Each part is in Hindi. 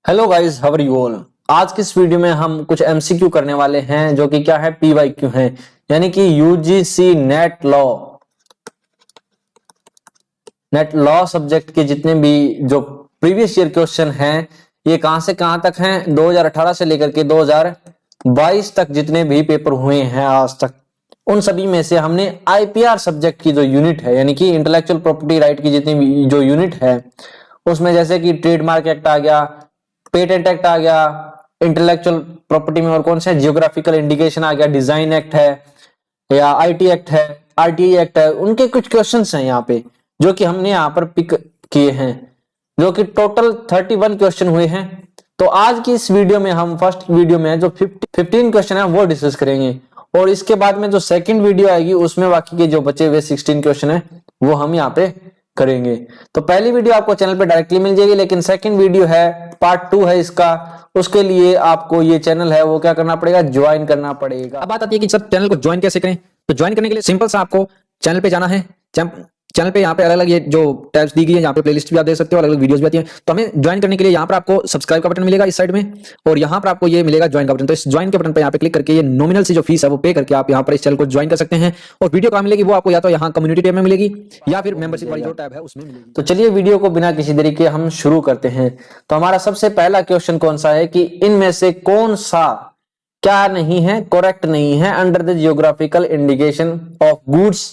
Hello guys, how are you all. आज की इस वीडियो में हम कुछ एमसीक्यू करने वाले हैं जो कि क्या है, पीवाईक्यू है, यानी कि यूजीसी नेट लॉ सब्जेक्ट के जितने भी जो प्रीवियस ईयर क्वेश्चन हैं, ये कहां से कहां तक हैं, 2018 से लेकर के 2022 तक जितने भी पेपर हुए हैं आज तक, उन सभी में से हमने आईपीआर सब्जेक्ट की जो यूनिट है, यानी कि इंटेलेक्चुअल प्रॉपर्टी राइट की जितनी भी जो यूनिट है, उसमें जैसे कि ट्रेडमार्क एक्ट आ गया, पेटेंट एक्ट आ गया, इंटेलेक्चुअल प्रॉपर्टी में और कौन से जियोग्राफिकल इंडिकेशन आ गया, डिजाइन एक्ट है या आईटी एक्ट है, आरटीआई एक्ट है, उनके कुछ क्वेश्चंस हैं यहाँ पे जो कि हमने यहाँ पर पिक किए हैं, जो कि टोटल 31 क्वेश्चन हुए हैं। तो आज की इस वीडियो में हम फर्स्ट वीडियो में जो 15 क्वेश्चन है वो डिस्कस करेंगे, और इसके बाद में जो सेकंड वीडियो आएगी उसमें बाकी के जो बचे हुए 16 क्वेश्चन है वो हम यहाँ पे करेंगे। तो पहली वीडियो आपको चैनल पे डायरेक्टली मिल जाएगी, लेकिन सेकंड वीडियो है, पार्ट 2 है इसका, उसके लिए आपको ये चैनल है वो क्या करना पड़ेगा, ज्वाइन करना पड़ेगा। अब बात आती है कि सर चैनल को ज्वाइन कैसे करें। तो ज्वाइन करने के लिए सिंपल सा आपको चैनल पे जाना है। चैनल पे यहाँ पे अलग अलग ये जो टैब्स दी गई है, यहाँ पे प्लेलिस्ट भी आप देख सकते हो, अलग अलग वीडियोस भी आती हैं। तो हमें ज्वाइन करने के लिए यहाँ पर आपको सब्सक्राइब का बटन मिलेगा इस साइड में, और यहाँ पर आपको ये मिलेगा ज्वाइन का बटन। तो इस ज्वाइन के बटन पे यहाँ पे क्लिक करके ये नॉमिनल सी जो फीस है वो पे करके आप यहाँ पर इस चैनल को ज्वाइन कर सकते हैं। और वीडियो कहाँ मिलेगी वो आपको या तो यहाँ कम्युनिटी टैब में मिलेगी या फिर मेंबरशिप वाली जो टैब है उसमें मिलेगी। तो चलिए वीडियो को बिना किसी देरी के हम शुरू करते हैं। तो हमारा सबसे पहला क्वेश्चन कौन सा है कि इनमें से कौन सा क्या नहीं है, करेक्ट नहीं है under the geographical indication of goods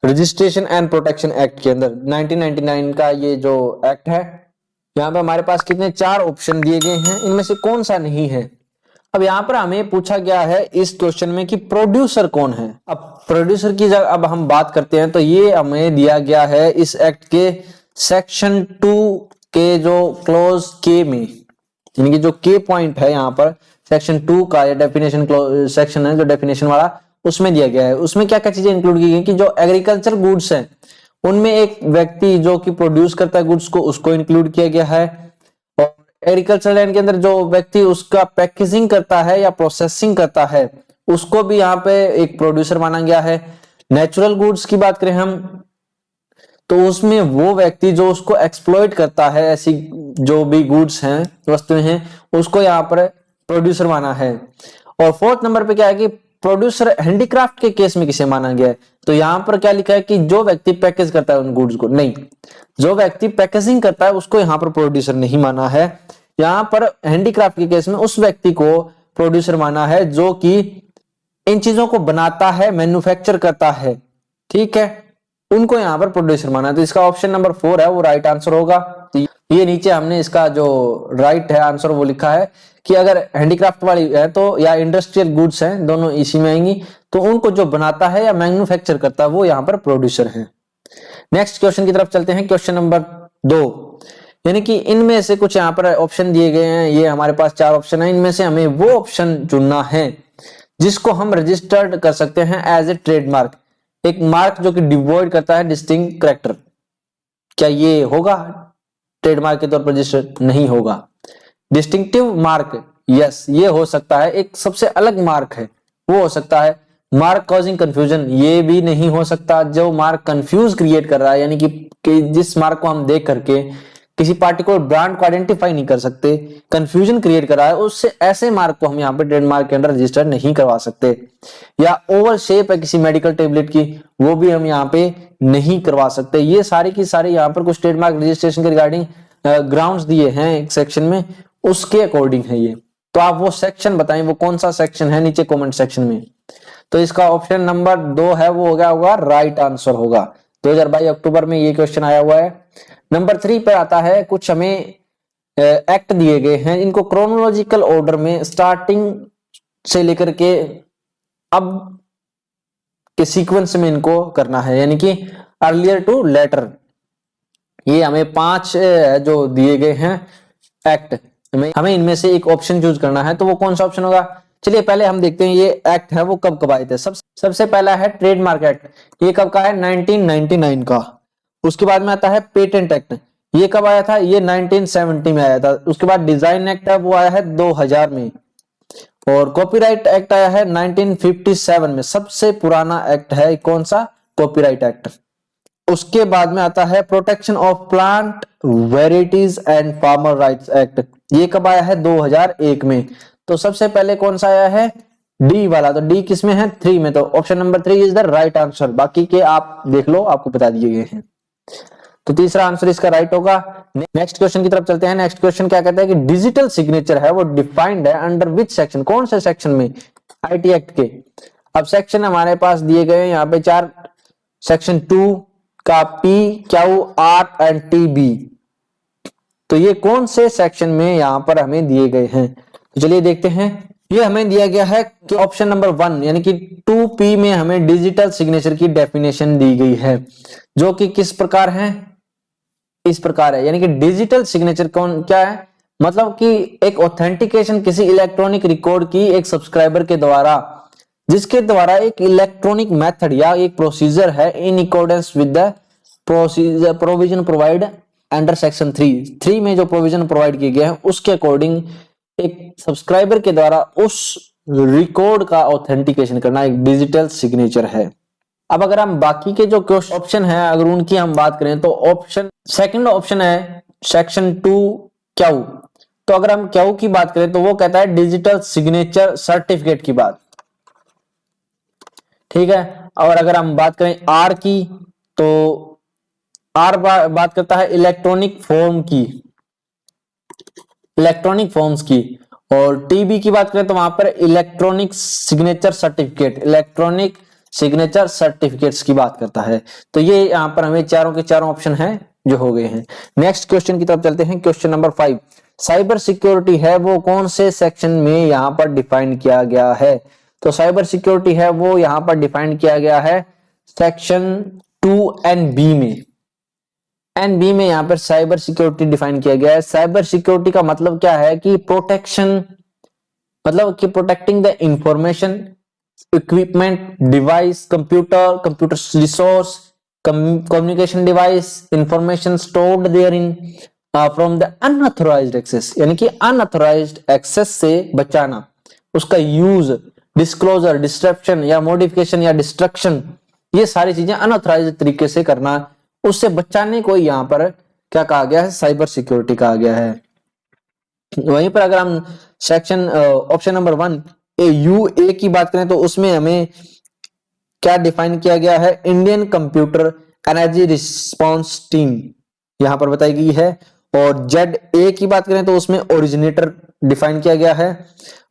registration and protection act के अंदर 1999 का ये जो एक्ट है। यहाँ पे हमारे पास कितने 4 ऑप्शन दिए गए हैं, इनमें से कौन सा नहीं है। अब यहाँ पर हमें पूछा गया है इस क्वेश्चन में कि प्रोड्यूसर कौन है। अब प्रोड्यूसर की जब अब हम बात करते हैं तो ये हमें दिया गया है इस एक्ट के सेक्शन 2 के जो क्लोज के में, यानी कि जो के पॉइंट है यहाँ पर सेक्शन 2 का या डेफिनेशन सेक्शन है जो डेफिनेशन वाला, उसमें दिया गया है। उसमें क्या क्या चीजें इंक्लूड की गई कि जो एग्रीकल्चर गुड्स हैं उनमें एक व्यक्ति जो कि प्रोड्यूस करता है गुड्स को, उसको इंक्लूड किया गया है, और एग्रीकल्चर लैंड के अंदर जो व्यक्ति उसका पैकेजिंग करता है या प्रोसेसिंग करता है उसको भी यहाँ पे एक प्रोड्यूसर माना गया है। नेचुरल गुड्स की बात करें हम तो उसमें वो व्यक्ति जो उसको एक्सप्लॉइट करता है, ऐसी जो भी गुड्स हैं वस्तुएं हैं उसको यहाँ पर प्रोड्यूसर माना है। और फोर्थ नंबर पे क्या है कि प्रोड्यूसर हैंडीक्राफ्ट के केस में किसे माना गया है। तो यहां पर क्या लिखा है कि जो व्यक्ति पैकेज करता है उन गुड्स को, नहीं, जो व्यक्ति पैकेजिंग करता है उसको यहां पर प्रोड्यूसर नहीं माना है। यहां पर हैंडीक्राफ्ट के केस में उस व्यक्ति को प्रोड्यूसर माना है जो कि इन चीजों को बनाता है, मैन्युफैक्चर करता है, ठीक है, उनको यहां पर प्रोड्यूसर माना है। तो इसका ऑप्शन नंबर 4 है वो राइट आंसर होगा। तो ये नीचे हमने इसका जो राइट है आंसर वो लिखा है कि अगर हैंडीक्राफ्ट वाली है तो या इंडस्ट्रियल गुड्स हैं, दोनों इसी में आएंगी, तो उनको जो बनाता है या मैन्युफैक्चर करता है वो यहाँ पर प्रोड्यूसर है। नेक्स्ट क्वेश्चन की तरफ चलते हैं, क्वेश्चन नंबर 2, यानी कि इनमें से कुछ यहाँ पर ऑप्शन दिए गए हैं, ये हमारे पास 4 ऑप्शन है, इनमें से हमें वो ऑप्शन चुनना है जिसको हम रजिस्टर्ड कर सकते हैं एज ए ट्रेडमार्क, एक मार्क जो कि डिवॉइड करता है डिस्टिंक्ट कैरेक्टर। क्या ये होगा ट्रेडमार्क के तौर पर रजिस्टर्ड? नहीं होगा। डिस्टिंक्टिव मार्क, यस, ये हो सकता है, एक सबसे अलग मार्क है वो हो सकता है। मार्क कॉजिंग कंफ्यूजन, ये भी नहीं हो सकता, जो मार्क कंफ्यूज क्रिएट कर रहा है, यानी कि जिस मार्क को हम देख करके किसी पार्टिकुलर ब्रांड को आइडेंटिफाई नहीं कर सकते, कंफ्यूजन क्रिएट कर रहा है, उससे ऐसे मार्क को हम यहाँ पे ट्रेडमार्क के अंदर रजिस्टर नहीं करवा सकते। या ओवल शेप है किसी मेडिकल टेबलेट की, वो भी हम यहाँ पे नहीं करवा सकते। ये सारी की सारी यहाँ पर कुछ ट्रेडमार्क रजिस्ट्रेशन के रिगार्डिंग ग्राउंड्स दिए हैं एक सेक्शन में, उसके अकॉर्डिंग है ये। तो आप वो सेक्शन बताएं, वो कौन सा सेक्शन है नीचे कमेंट सेक्शन में। तो इसका ऑप्शन नंबर 2 है वो हो गया होगा राइट आंसर होगा। 2022 अक्टूबर में ये क्वेश्चन आया हुआ है। नंबर 3 पर आता है, कुछ हमें एक्ट दिए गए हैं, इनको क्रोनोलॉजिकल ऑर्डर में स्टार्टिंग से लेकर के अब के सीक्वेंस में इनको करना है, यानी कि अर्लियर टू लेटर। ये हमें 5 जो दिए गए हैं एक्ट, हमें इनमें से एक ऑप्शन चूज करना है, तो वो कौन सा ऑप्शन होगा। चलिए पहले हम देखते हैं ये एक्ट है वो कब कब आए थे। सबसे पहला है ट्रेडमार्क एक्ट, ये कब का है, 1999 का। उसके बाद में आता है पेटेंट एक्ट, ये कब आया था, ये 1970 में आया था। उसके बाद डिजाइन एक्ट है वो आया है 2000 में, और कॉपीराइट एक्ट आया है 1957 में। सबसे पुराना एक्ट है कौन सा, कॉपीराइट एक्ट। उसके बाद में आता है protection of plant varieties and farmer rights act, ये कब आया है? 2001 में। तो सबसे पहले कौन सा आया है? डी वाला। तो डी किसमें है? 3 में। तो option number 3 is the right answer. बाकी के आप देख लो, आपको बता दिए गए हैं। तो तीसरा आंसर इसका राइट होगा। नेक्स्ट क्वेश्चन की तरफ चलते हैं। नेक्स्ट क्वेश्चन क्या कहता है कि डिजिटल सिग्नेचर है वो डिफाइंड है अंडर विच सेक्शन, कौन से सेक्शन में? आईटी एक्ट के। अब सेक्शन हमारे पास दिए गए हैं यहाँ पे 4, सेक्शन 2 का P, Q, R and T, B. तो ये कौन से सेक्शन में यहाँ पर हमें दिए गए हैं? तो चलिए देखते हैं। ये हमें दिया गया है कि ऑप्शन नंबर 1 यानी कि 2P में हमें डिजिटल सिग्नेचर की डेफिनेशन दी गई है, जो कि किस प्रकार है? इस प्रकार है। यानी कि डिजिटल सिग्नेचर कौन क्या है? मतलब कि एक ऑथेंटिकेशन किसी इलेक्ट्रॉनिक रिकॉर्ड की एक सब्सक्राइबर के द्वारा, जिसके द्वारा एक इलेक्ट्रॉनिक मेथड या एक प्रोसीजर है in accordance with the procedure provision provide under section 3 में जो प्रोविजन प्रोवाइड किए गए हैं उसके अकॉर्डिंग एक सब्सक्राइबर के द्वारा उस रिकॉर्ड का ऑथेंटिकेशन करना एक डिजिटल सिग्नेचर है। अब अगर हम बाकी के जो ऑप्शन है अगर उनकी हम बात करें तो ऑप्शन सेकंड ऑप्शन है सेक्शन 2 क्यू। तो अगर हम क्यू की बात करें तो वो कहता है डिजिटल सिग्नेचर सर्टिफिकेट की बात, ठीक है। और अगर हम बात करें आर की तो आर बात करता है इलेक्ट्रॉनिक फॉर्म की, इलेक्ट्रॉनिक फॉर्म्स की। और टीबी की बात करें तो वहां पर electronic signature certificate, electronic signature certificates की बात करता है। तो ये यहाँ पर हमें चारों के चारों ऑप्शन हैं जो हो गए हैं। नेक्स्ट क्वेश्चन की तरफ चलते हैं। क्वेश्चन नंबर 5, साइबर सिक्योरिटी है वो कौन से सेक्शन में यहाँ पर डिफाइन किया गया है? तो साइबर सिक्योरिटी है वो यहाँ पर डिफाइन किया गया है सेक्शन 2NB में। एनबी में यहाँ पर साइबर सिक्योरिटी डिफाइन किया गया है। साइबर सिक्योरिटी का मतलब क्या है कि प्रोटेक्शन, मतलब कि protecting the information, equipment, device, computer resource, communication device, information stored there in from the unauthorised access, यानी कि अनऑथराइज्ड एक्सेस से बचाना, उसका यूज, डिस्क्लोजर, डिस्ट्रप्शन या मॉडिफिकेशन या डिस्ट्रक्शन, ये सारी चीजें अनऑथराइज्ड तरीके से करना, उससे बचाने को यहाँ पर क्या कहा गया है? साइबर सिक्योरिटी कहा गया है। वहीं पर अगर हम सेक्शन ऑप्शन नंबर 1 UA की बात करें तो उसमें हमें क्या डिफाइन किया गया है? Indian computer energy response team यहां पर बताई गई है। और ZA की बात करें तो उसमें ओरिजिनेटर डिफाइन किया गया है।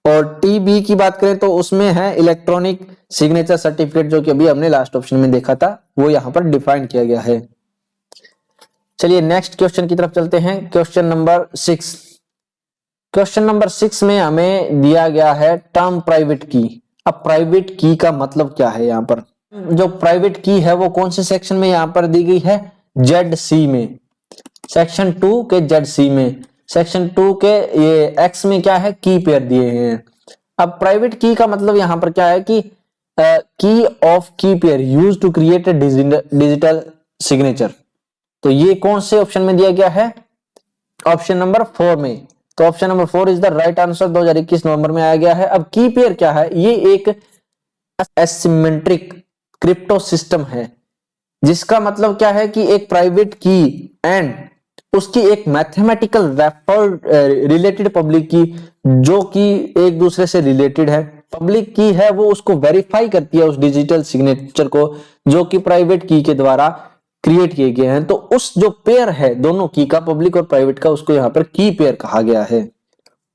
और TB की बात करें तो उसमें है इलेक्ट्रॉनिक सिग्नेचर सर्टिफिकेट, जो कि अभी हमने लास्ट ऑप्शन में देखा था, वो यहां पर डिफाइन किया गया है। चलिए नेक्स्ट क्वेश्चन की तरफ चलते हैं। Question number 6। क्वेश्चन नंबर 6 में हमें दिया गया है टर्म प्राइवेट की। अब प्राइवेट की का मतलब क्या है? यहाँ पर जो प्राइवेट की है वो कौन से सेक्शन में यहाँ पर दी गई है? ZC में, सेक्शन 2 के ZC में। सेक्शन 2 के ये X में क्या है? की पेयर दिए हैं। अब प्राइवेट की का मतलब यहाँ पर क्या है कि key of key pair use to create a digital signature. तो ये कौन से ऑप्शन में दिया गया है? ऑप्शन नंबर 4 में। तो option number 4 is the right answer, 2021 नवंबर में आया गया है। अब की पेयर क्या है? ये एक एसिमेट्रिक क्रिप्टो सिस्टम है, जिसका मतलब क्या है कि एक प्राइवेट की एंड उसकी एक मैथमेटिकल रेफर रिलेटेड पब्लिक की, जो कि एक दूसरे से रिलेटेड है। पब्लिक की है वो उसको वेरीफाई करती है उस डिजिटल सिग्नेचर को, जो कि प्राइवेट की के द्वारा क्रिएट किए गए हैं। तो उस जो पेयर है दोनों की का, पब्लिक और प्राइवेट का, उसको यहाँ पर की पेयर कहा गया है।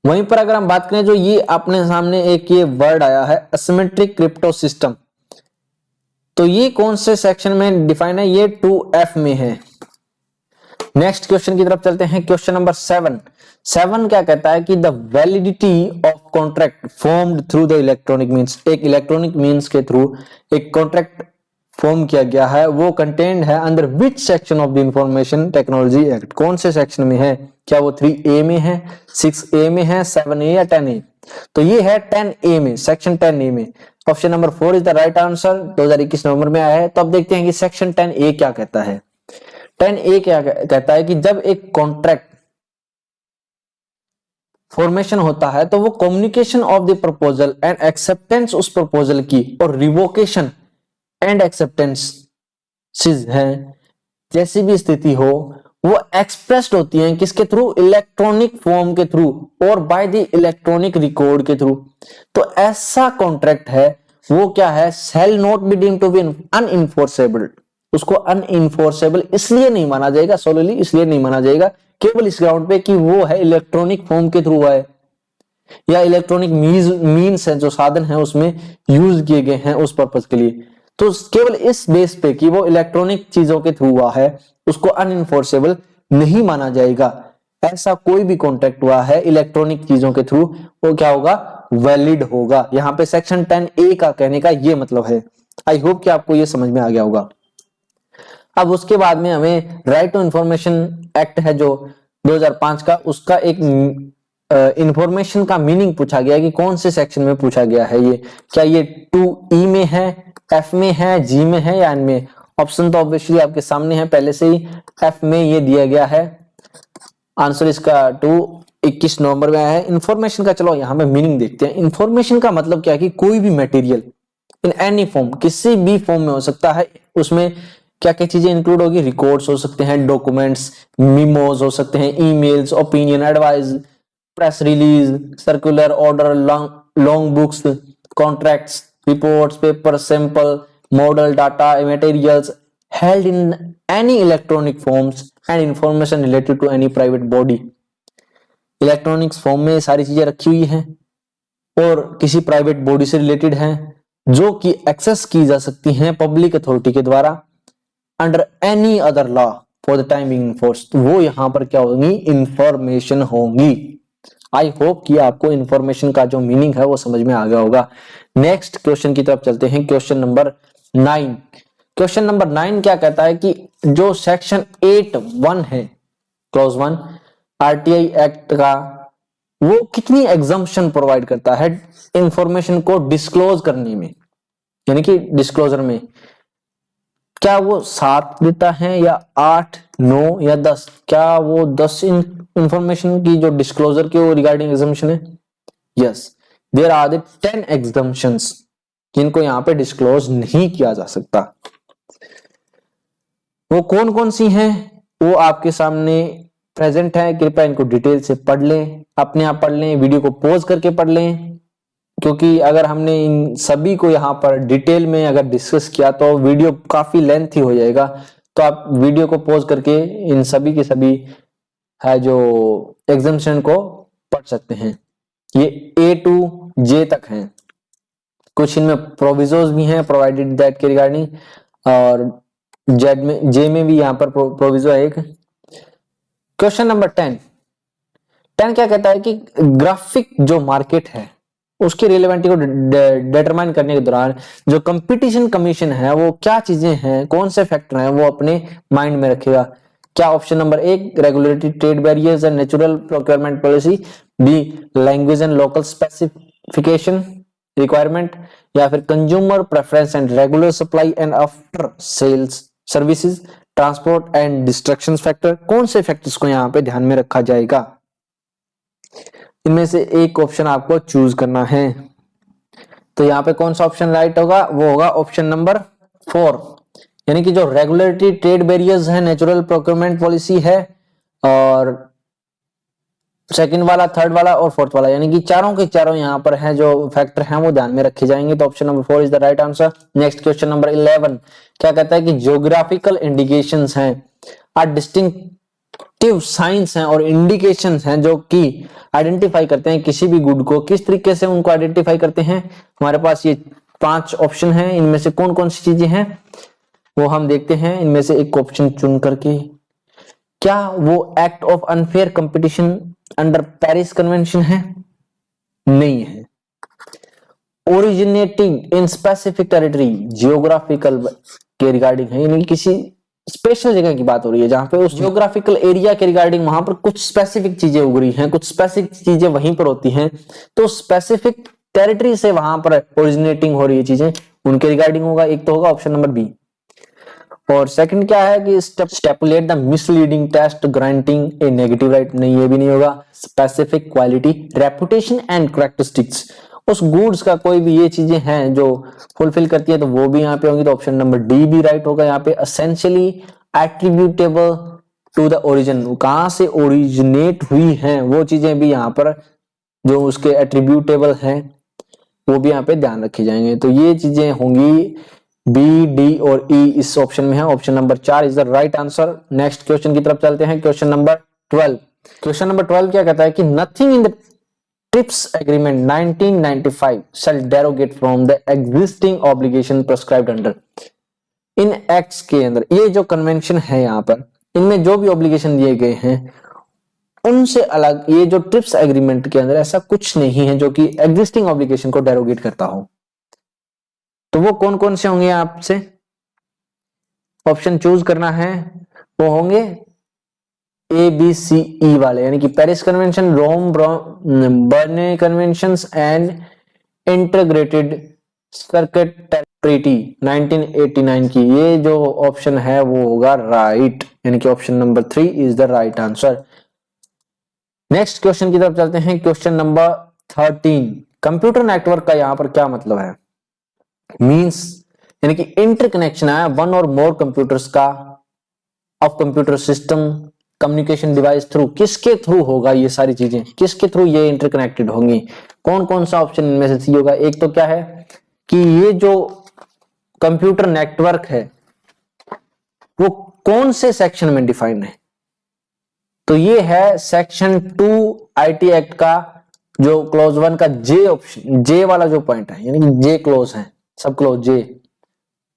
वहीं पर अगर हम बात करें जो ये अपने सामने एक ये वर्ड आया है एसिमेट्रिक क्रिप्टो सिस्टम, तो ये कौन से सेक्शन में डिफाइन है? ये 2F में है। नेक्स्ट क्वेश्चन की तरफ चलते हैं। क्वेश्चन नंबर 7 क्या कहता है कि the validity of contract formed through the electronic means, एक इलेक्ट्रॉनिक मींस के थ्रू एक कॉन्ट्रैक्ट फॉर्म किया गया है, वो कंटेन्ड है under which section of the information technology act? कौन से सेक्शन में है? क्या वो 3A में है, 6A में है, 7A या 10A? तो ये है 10A में, सेक्शन 10A में। Option number 4 is the right answer, 2021 नवंबर में आया है। तो अब देखते हैं कि सेक्शन 10A क्या कहता है। 10A क्या कहता है कि जब एक कॉन्ट्रैक्ट फॉर्मेशन होता है तो वो communication of the proposal and acceptance उस प्रपोजल की, और रिवोकेशन एंड एक्सेप्टेंस है, जैसी भी स्थिति हो वो एक्सप्रेस्ड होती हैं किसके थ्रू, इलेक्ट्रॉनिक फॉर्म के थ्रू और बाय द इलेक्ट्रॉनिक रिकॉर्ड के थ्रू। तो ऐसा कॉन्ट्रैक्ट है वो क्या है, shall not be deemed to be unenforceable. उसको अनइनफोर्सेबल इसलिए नहीं माना जाएगा, सोलली इसलिए नहीं माना जाएगा केवल इस ग्राउंड पे कि वो है इलेक्ट्रॉनिक फॉर्म के थ्रू है या इलेक्ट्रॉनिक मीन्स है जो साधन है उसमें यूज किए गए हैं उस पर्पज के लिए। तो केवल इस बेस पे कि वो इलेक्ट्रॉनिक चीजों के थ्रू हुआ है उसको अनइनफोर्सेबल नहीं माना जाएगा। ऐसा कोई भी कॉन्ट्रैक्ट हुआ है इलेक्ट्रॉनिक चीजों के थ्रू वो क्या होगा, वैलिड होगा। यहाँ पे सेक्शन 10A का कहने का ये मतलब है। आई होप कि आपको ये समझ में आ गया होगा। अब उसके बाद में हमें राइट टू इंफॉर्मेशन एक्ट है जो 2005 का, उसका एक इंफॉर्मेशन का मीनिंग पूछा गया कि कौन से सेक्शन में पूछा गया है ये, क्या ये 2E में है, F में है, G में है या N में। ऑप्शन तो ऑब्वियसली आपके सामने है पहले से ही, F में ये दिया गया है। आंसर इसका 21 नवंबर में आया है। इंफॉर्मेशन का चलो यहां पे मीनिंग देखते हैं। इंफॉर्मेशन का मतलब क्या है कि कोई भी मटेरियल इन एनी फॉर्म, किसी भी फॉर्म में हो सकता है, उसमें क्या क्या चीजें इंक्लूड होगी, रिकॉर्ड्स हो सकते हैं, डॉक्यूमेंट्स, मीमोज हो सकते हैं, emails, opinion, advice, press release, circular, order, long books, contracts, reports, paper, sample, model, data, materials held in any electronic forms and information related to any private body। Electronics form में सारी चीजें रखी हुई हैं और किसी प्राइवेट बॉडी से रिलेटेड हैं जो कि एक्सेस की जा सकती हैं पब्लिक अथॉरिटी के द्वारा under any other law for the time being force. वो यहां पर क्या होगी, इंफॉर्मेशन होंगी। आई होप कि आपको इंफॉर्मेशन का जो मीनिंग है वो समझ में आ गया होगा। नेक्स्ट क्वेश्चन की तरफ चलते हैं, क्वेश्चन नंबर 9। क्वेश्चन नंबर 9 क्या कहता है कि जो सेक्शन 8(1) है क्लॉज 1 आरटीआई एक्ट का, वो कितनी एग्जम्पशन प्रोवाइड करता है इंफॉर्मेशन को डिस्क्लोज करने में, यानी कि डिस्क्लोजर में। क्या वो 7 देता है या 8, 9 या 10? क्या वो 10 इंफॉर्मेशन की जो डिस्क्लोजर के रिगार्डिंग एग्जम्पशन है? Yes, there are the 10 exemptions जिनको यहाँ पे डिस्क्लोज नहीं किया जा सकता। वो कौन कौन सी हैं वो आपके सामने प्रेजेंट है। कृपया इनको डिटेल से पढ़ लें, अपने आप पढ़ लें, वीडियो को पॉज करके पढ़ लें, क्योंकि अगर हमने इन सभी को यहाँ पर डिटेल में अगर डिस्कस किया तो वीडियो काफी लेंथी हो जाएगा। तो आप वीडियो को पॉज करके इन सभी के सभी है जो एग्जाम्पशन को पढ़ सकते हैं। ये A to J तक हैं, कुछ इनमें प्रोविजोज भी हैं प्रोवाइडेड दैट के रिगार्डिंग, और J में भी यहाँ पर प्रोविजो है एक। क्वेश्चन नंबर 10 क्या कहता है कि ग्राफिक जो मार्केट है उसकी रिलेवेंटी को डिटरमाइन करने के दौरान जो कंपटीशन कमीशन है वो क्या चीजें हैं, कौन से फैक्टर हैं वो अपने माइंड में रखेगा। क्या option number 1 regulatory trade barriers and natural procurement policy, B language and local specification requirement, या फिर consumer preference and regular supply and after sales services, transport and destruction factor. कौन से फैक्टर्स को यहाँ पे ध्यान में रखा जाएगा? इनमें से एक ऑप्शन आपको चूज करना है। तो यहाँ पे कौन सा ऑप्शन राइट होगा? वो होगा ऑप्शन नंबर 4, यानी कि जो रेगुलेटरी ट्रेड बैरियर्स है, नेचुरल प्रोक्योरमेंट पॉलिसी है, और सेकंड वाला, थर्ड वाला और फोर्थ वाला, यानी कि चारों के चारों यहाँ पर हैं जो फैक्टर हैं वो ध्यान में रखे जाएंगे। तो option number 4 is the right answer. Next question number 11 क्या कहता है कि ज्योग्राफिकल इंडिकेशंस हैं आर डिस्टिंक्टिव साइंस हैं और इंडिकेशंस हैं जो कि आइडेंटिफाई करते हैं किसी भी गुड को। किस तरीके से उनको आइडेंटिफाई करते हैं? हमारे पास ये 5 ऑप्शन हैं, इनमें से कौन कौन सी चीजें हैं वो हम देखते हैं। इनमें से एक ऑप्शन चुन करके, क्या वो act of unfair competition under Paris convention है? नहीं है। Originating in specific territory, geographical के रिगार्डिंग है, यानी किसी स्पेशल जगह की बात हो रही है जहां पे उस जियोग्राफिकल एरिया के रिगार्डिंग वहां पर कुछ स्पेसिफिक चीजें उग रही हैं, कुछ स्पेसिफिक चीजें वहीं पर होती हैं, तो स्पेसिफिक टेरिटरी से वहां पर ओरिजिनेटिंग हो रही है चीजें, उनके रिगार्डिंग होगा। एक तो होगा ऑप्शन नंबर बी। और सेकंड क्या है कि stipulate the misleading test granting a negative right, नहीं ये भी नहीं होगा। Specific quality, reputation and characteristics, उस गुड्स का कोई भी ये चीजें हैं जो फुलफिल करती है तो वो भी यहाँ पे होंगी। तो ऑप्शन नंबर डी भी राइट होगा यहाँ पे। Essentially attributable to the origin, कहां से ओरिजिनेट हुई हैं वो चीजें भी यहाँ पर जो उसके एट्रीब्यूटेबल हैं वो भी यहाँ पे ध्यान रखे जाएंगे। तो ये चीजें होंगी बी, डी और ई इस ऑप्शन में है। Option number 4 is the right answer. Next question की तरफ चलते हैं। Question number 12। क्वेश्चन नंबर 12 क्या कहता है कि nothing in the trips agreement 1995 shall derogate from the existing obligation prescribed under। In acts के अंदर ये जो कन्वेंशन है यहाँ पर, इनमें जो भी ऑब्लिगेशन दिए गए हैं उनसे अलग ये जो ट्रिप्स एग्रीमेंट के अंदर ऐसा कुछ नहीं है जो कि एग्जिस्टिंग ऑब्लिगेशन को डेरोगेट करता हो। तो वो कौन कौन से होंगे आपसे ऑप्शन चूज करना है, वो होंगे ए बी सी ई वाले, यानी कि Paris convention, Rome Berne conventions and integrated circuit treaty 1989 की। ये जो ऑप्शन है वो होगा राइट, यानी कि option number 3 is the right answer. Next question की तरफ चलते हैं। Question number 13। कंप्यूटर नेटवर्क का यहां पर क्या मतलब है? मींस यानी कि इंटरकनेक्शन है वन और मोर कंप्यूटर्स का of computer system communication device through. किसके थ्रू होगा ये सारी चीजें, किसके थ्रू ये इंटरकनेक्टेड होंगी? कौन कौन सा ऑप्शन इनमें से सी होगा? एक तो क्या है कि ये जो कंप्यूटर नेटवर्क है वो कौन से सेक्शन में डिफाइंड है? तो ये है सेक्शन 2 आईटी एक्ट का जो क्लोज 1 का जे ऑप्शन, जे वाला जो पॉइंट है, यानी जे क्लोज है, सब क्लोज जे,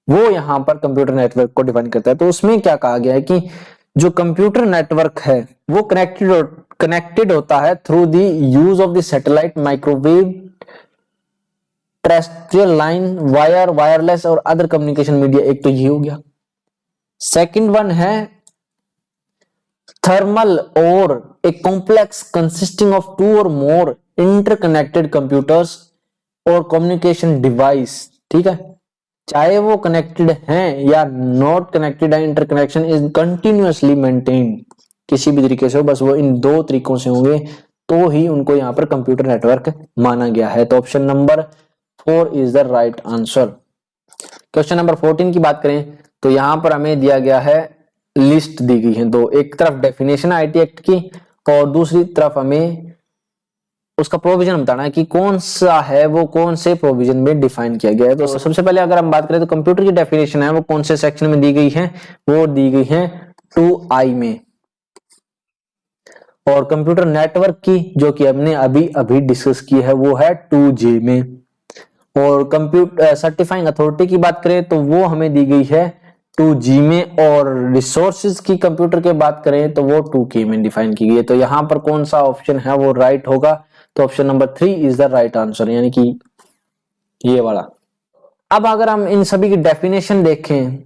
वो यहां पर कंप्यूटर नेटवर्क को डिफाइन करता है। तो उसमें क्या कहा गया है कि जो कंप्यूटर नेटवर्क है वो कनेक्टेड होता है through the use of the satellite, microwave, terrestrial line, wire, wireless और अदर कम्युनिकेशन मीडिया। एक तो ये हो गया। सेकंड वन है थर्मल और ए कॉम्प्लेक्स कंसिस्टिंग ऑफ 2 और मोर इंटरकनेक्टेड कंप्यूटर्स और कम्युनिकेशन डिवाइस। ठीक है, चाहे वो कनेक्टेड हैं या नॉट कनेक्टेड है, इंटरकनेक्शन इज कंटिन्यूअसली मेंटेन्ड, किसी भी तरीके से हो, बस वो इन 2 तरीकों से होंगे तो ही उनको यहां पर कंप्यूटर नेटवर्क माना गया है। तो option number 4 is the right answer. Question number 14 की बात करें तो यहां पर हमें दिया गया है, लिस्ट दी गई है दो, एक तरफ डेफिनेशन आईटी एक्ट की और दूसरी तरफ हमें उसका प्रोविजन बताना है कि कौन सा है वो कौन से प्रोविजन में डिफाइन किया गया है। तो सबसे पहले अगर हम बात करें तो कंप्यूटर की डेफिनेशन है वो कौन से सेक्शन में दी गई है? वो दी गई है 2I में। और कंप्यूटर नेटवर्क की जो कि हमने अभी अभी डिस्कस की है वो है 2J में। और कंप्यूटर सर्टिफाइंग अथॉरिटी की बात करें तो वो हमें दी गई है 2G में। और रिसोर्सेज की कंप्यूटर के बात करें तो वो 2K में डिफाइन की गई है। तो यहां पर कौन सा ऑप्शन है वो राइट होगा? तो option number 3 is the right answer, यानी कि ये वाला। अब अगर हम इन सभी की डेफिनेशन देखें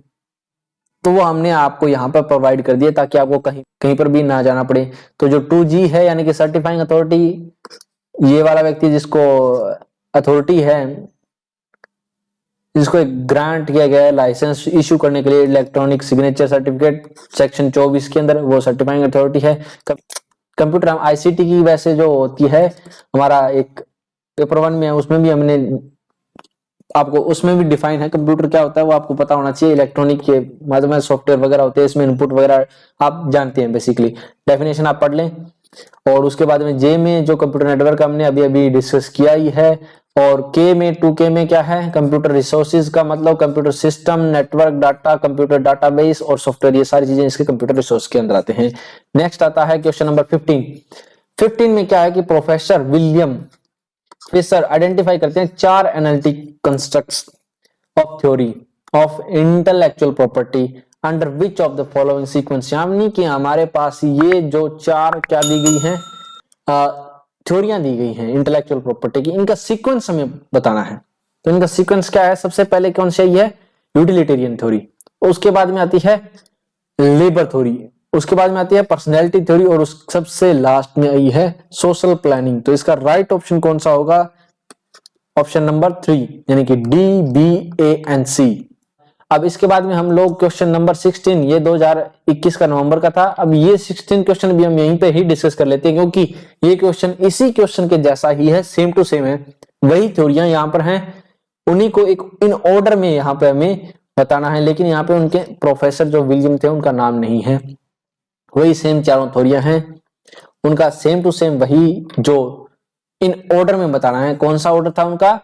तो वो हमने आपको यहां पर प्रोवाइड कर दिया ताकि आपको कहीं पर भी ना जाना पड़े। तो जो 2G है यानी कि सर्टिफाइंग अथॉरिटी, ये वाला व्यक्ति जिसको अथॉरिटी है, जिसको एक ग्रांट किया गया है लाइसेंस इशू करने के लिए इलेक्ट्रॉनिक सिग्नेचर सर्टिफिकेट सेक्शन 24 के अंदर, वो सर्टिफाइंग अथॉरिटी है। कंप्यूटर आईसीटी की वैसे जो होती है हमारा एक पेपर 1 में है, उसमें भी हमने आपको उसमें भी डिफाइन है कंप्यूटर क्या होता है, वो आपको पता होना चाहिए। इलेक्ट्रॉनिक के मतलब सॉफ्टवेयर वगैरह होते हैं, इसमें इनपुट वगैरह आप जानते हैं, बेसिकली डेफिनेशन आप पढ़ लें। और उसके बाद में जे में जो कंप्यूटर नेटवर्क हमने अभी अभी डिस्कस किया ही है। और के में 2K में क्या है? कंप्यूटर रिसोर्सेज का मतलब computer system, network data, computer database और सॉफ्टवेयर, ये सारी चीजें इसके कंप्यूटर रिसोर्स के अंदर आते हैं। नेक्स्ट आता है क्वेश्चन नंबर 15 में क्या है कि प्रोफेसर विलियम फिशर आइडेंटिफाई करते हैं 4 analytic constructs of theory of intellectual property under which of the following sequence. यानी कि हमारे पास ये जो 4 क्या दी गई हैं थ्योरियां दी गई हैं इंटेलेक्चुअल प्रॉपर्टी की, इनका सीक्वेंस हमें बताना है। तो इनका सीक्वेंस क्या है? सबसे पहले कौन सी है? यूटिलिटेरियन थ्योरी, उसके बाद में आती है लेबर थ्योरी, उसके बाद में आती है पर्सनैलिटी थ्योरी और उस सबसे लास्ट में आई है सोशल प्लानिंग। तो इसका राइट ऑप्शन कौन सा होगा? ऑप्शन नंबर 3 यानी कि DBANC। अब इसके बाद में हम लोग क्वेश्चन नंबर 16, ये 2021 का नवंबर का था। अब ये 16 क्वेश्चन भी हम यहीं पे ही डिस्कस कर लेते हैं क्योंकि ये क्वेश्चन इसी क्वेश्चन के जैसा ही है, सेम टू सेम है, वही थ्योरियां यहाँ पर हैं, उन्हीं को एक इन ऑर्डर में यहाँ पे हमें बताना है। लेकिन यहाँ पे उनके प्रोफेसर जो विलियम थे उनका नाम नहीं है। वही सेम चारों थ्योरियां हैं, उनका सेम टू सेम वही जो इन ऑर्डर में बताना है। कौन सा ऑर्डर था उनका?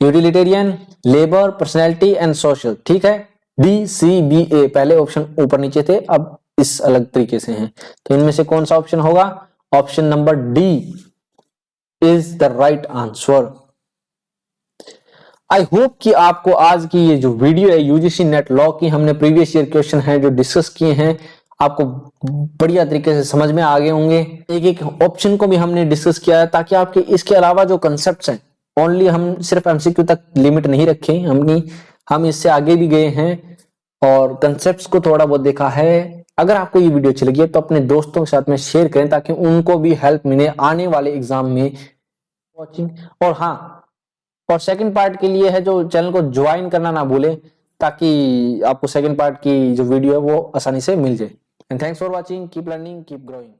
Utilitarian, labour, personality and social. ठीक है, बी सी बी ए पहले ऑप्शन ऊपर नीचे थे, अब इस अलग तरीके से हैं। तो इनमें से कौन सा ऑप्शन होगा? Option number D is the right answer. I hope कि आपको आज की ये जो वीडियो है यूजीसी नेट लॉ की, हमने प्रीवियस ईयर क्वेश्चन है जो डिस्कस किए हैं, आपको बढ़िया तरीके से समझ में आ गए होंगे। एक एक ऑप्शन को भी हमने डिस्कस किया है ताकि आपके इसके अलावा जो कंसेप्ट्स हैं, ओनली हम सिर्फ एमसीक्यू तक लिमिट नहीं रखे, हम इससे आगे भी गए हैं और कंसेप्ट्स को थोड़ा बहुत देखा है। अगर आपको ये वीडियो अच्छी लगी है तो अपने दोस्तों के साथ में शेयर करें ताकि उनको भी हेल्प मिले आने वाले एग्जाम में। वॉचिंग और हाँ, और सेकंड पार्ट के लिए है जो चैनल को ज्वाइन करना ना भूलें ताकि आपको सेकंड पार्ट की जो वीडियो है वो आसानी से मिल जाए। And thanks for watching, keep learning, keep growing.